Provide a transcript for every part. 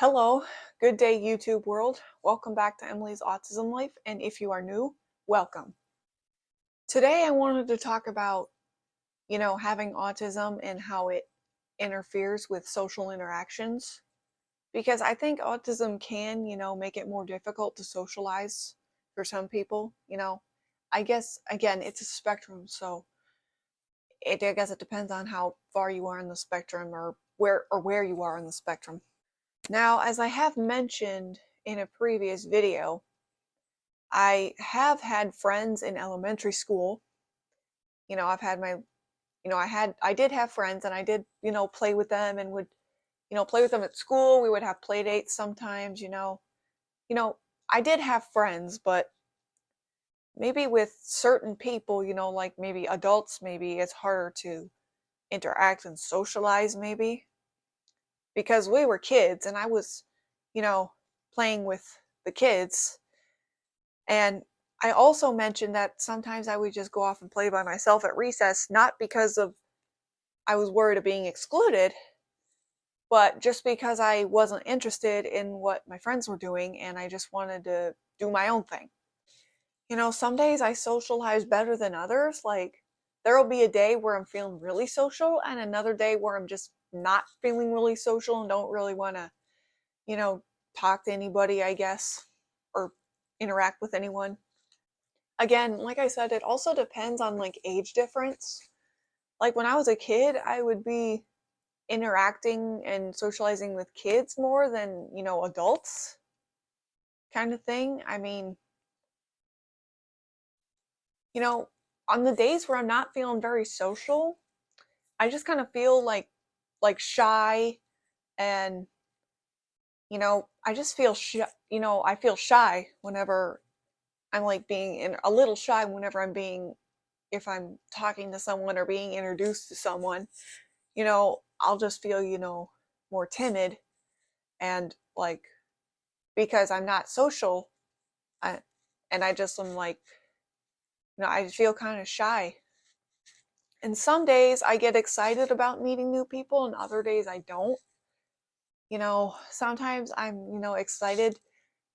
Hello, good day, YouTube world. Welcome back to Emily's Autism Life, and if you are new, welcome. Today, I wanted to talk about, having autism and how it interferes with social interactions, because I think autism can, make it more difficult to socialize for some people. I guess, again, it's a spectrum, so I guess it depends on how far you are in the spectrum or where you are in the spectrum. Now, as I have mentioned in a previous video, I have had friends in elementary school. I've had I did have friends and I did, play with them and would, play with them at school. We would have play dates sometimes. You know, I did have friends, but maybe with certain people, like maybe adults, maybe it's harder to interact and socialize maybe because we were kids and I was, you know, playing with the kids. And I also mentioned that sometimes I would just go off and play by myself at recess, not because of I was worried of being excluded, but just because I wasn't interested in what my friends were doing and I just wanted to do my own thing. Some days I socialize better than others. Like, there will be a day where I'm feeling really social and another day where I'm just not feeling really social and don't really want to, you know, talk to anybody, I guess, or interact with anyone. Again, like I said, it also depends on like age difference. Like when I was a kid, I would be interacting and socializing with kids more than, adults kind of thing. I mean, you know, on the days where I'm not feeling very social, I just kind of feel like shy and I just feel I feel shy whenever I'm like being a little shy whenever if I'm talking to someone or being introduced to someone. I'll just feel, more timid and like because I'm not social, I, and I just am like, I feel kind of shy. And some days I get excited about meeting new people, and other days I don't. Sometimes I'm, excited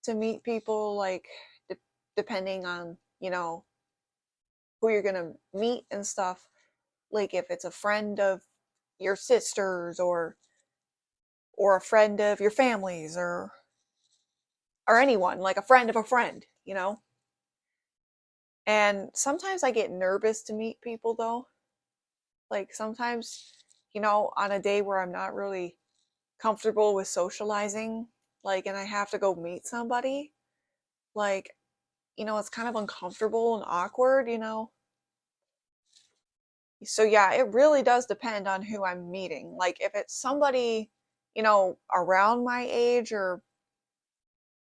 to meet people, like de- depending on, who you're gonna meet and stuff. Like if it's a friend of your sisters or a friend of your family's or anyone, like a friend of a friend. And sometimes I get nervous to meet people though. Like sometimes, on a day where I'm not really comfortable with socializing, like, and I have to go meet somebody, like, it's kind of uncomfortable and awkward. So yeah, it really does depend on who I'm meeting. Like if it's somebody, around my age or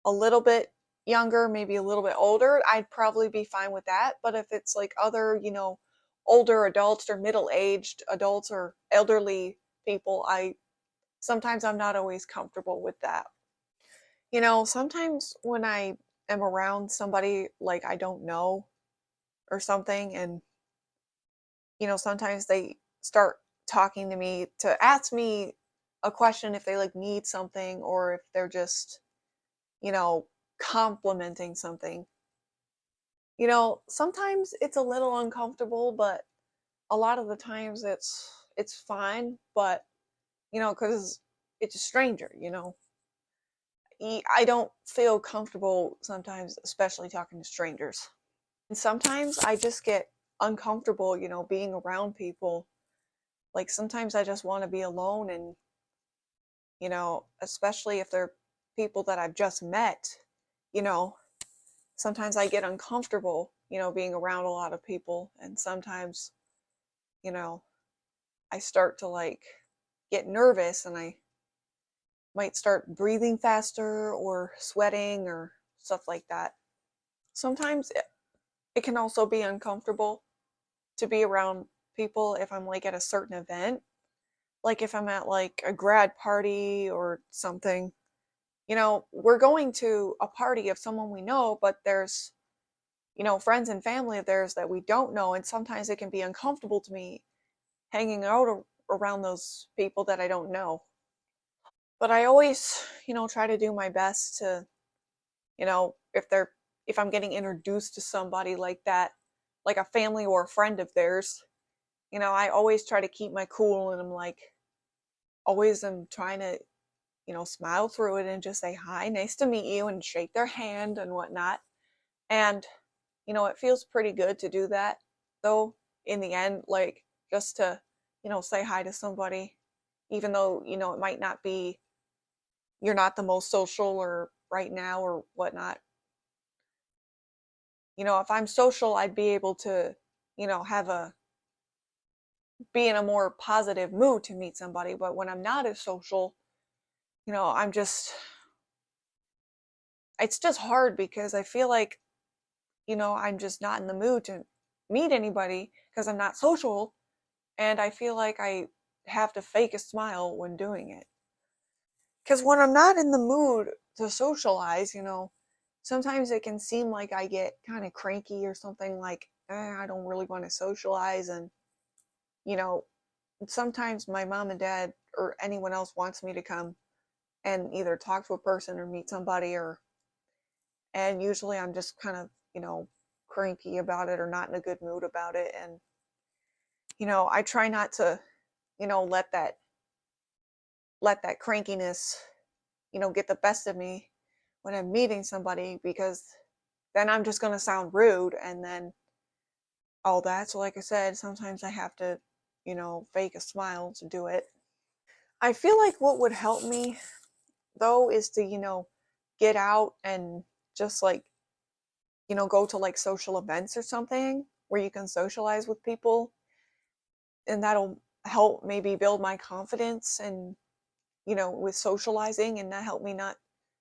a little bit younger, maybe a little bit older, I'd probably be fine with that. But if it's like other, older adults or middle-aged adults or elderly people, I sometimes I'm not always comfortable with that. Sometimes when I am around somebody like I don't know or something, and sometimes they start talking to me to ask me a question if they like need something or if they're just, you know, complimenting something. Sometimes it's a little uncomfortable, but a lot of the times it's fine, but cuz it's a stranger. I don't feel comfortable sometimes, especially talking to strangers. And sometimes I just get uncomfortable, being around people. Like sometimes I just want to be alone and, especially if they're people that I've just met, you know, sometimes I get uncomfortable, being around a lot of people. And sometimes, you know, I start to like get nervous and I might start breathing faster or sweating or stuff like that. Sometimes it can also be uncomfortable to be around people if I'm like at a certain event. Like if I'm at like a grad party or something, we're going to a party of someone we know, but there's, friends and family of theirs that we don't know. And sometimes it can be uncomfortable to me hanging out around those people that I don't know. But I always, try to do my best to, if I'm getting introduced to somebody like that, like a family or a friend of theirs, I always try to keep my cool, and I'm like, always am trying to, smile through it and just say hi, nice to meet you, and shake their hand and whatnot. And, it feels pretty good to do that, though, in the end, like, just to, say hi to somebody, even though, it might not be, you're not the most social or right now or whatnot. If I'm social, I'd be able to, have be in a more positive mood to meet somebody. But when I'm not as social, I'm just, it's just hard because I feel like, I'm just not in the mood to meet anybody because I'm not social. And I feel like I have to fake a smile when doing it. Because when I'm not in the mood to socialize, sometimes it can seem like I get kind of cranky or something, like, I don't really want to socialize. And, you know, sometimes my mom and dad or anyone else wants me to come and either talk to a person or meet somebody, and usually I'm just kind of, cranky about it or not in a good mood about it. And, I try not to, let that crankiness, get the best of me when I'm meeting somebody, because then I'm just going to sound rude and then all that. So, like I said, sometimes I have to, fake a smile to do it. I feel like what would help me, though, is to, get out and just like, go to like social events or something where you can socialize with people. And that'll help maybe build my confidence and, with socializing, and that help me not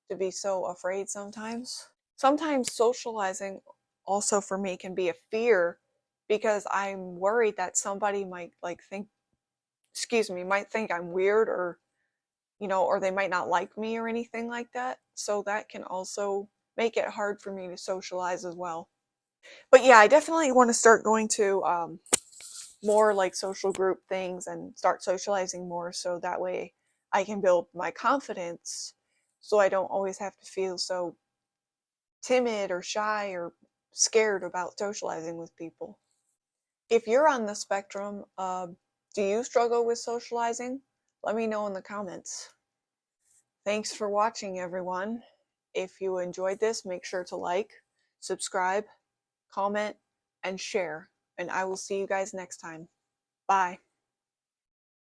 to be so afraid sometimes. Sometimes socializing also for me can be a fear because I'm worried that somebody might like think, excuse me, might think I'm weird, or, or they might not like me or anything like that. So that can also make it hard for me to socialize as well. But yeah, I definitely want to start going to more like social group things and start socializing more, so that way I can build my confidence, so I don't always have to feel so timid or shy or scared about socializing with people. If you're on the spectrum, do you struggle with socializing? Let me know in the comments. Thanks for watching, everyone. If you enjoyed this, make sure to like, subscribe, comment, and share. And I will see you guys next time. Bye.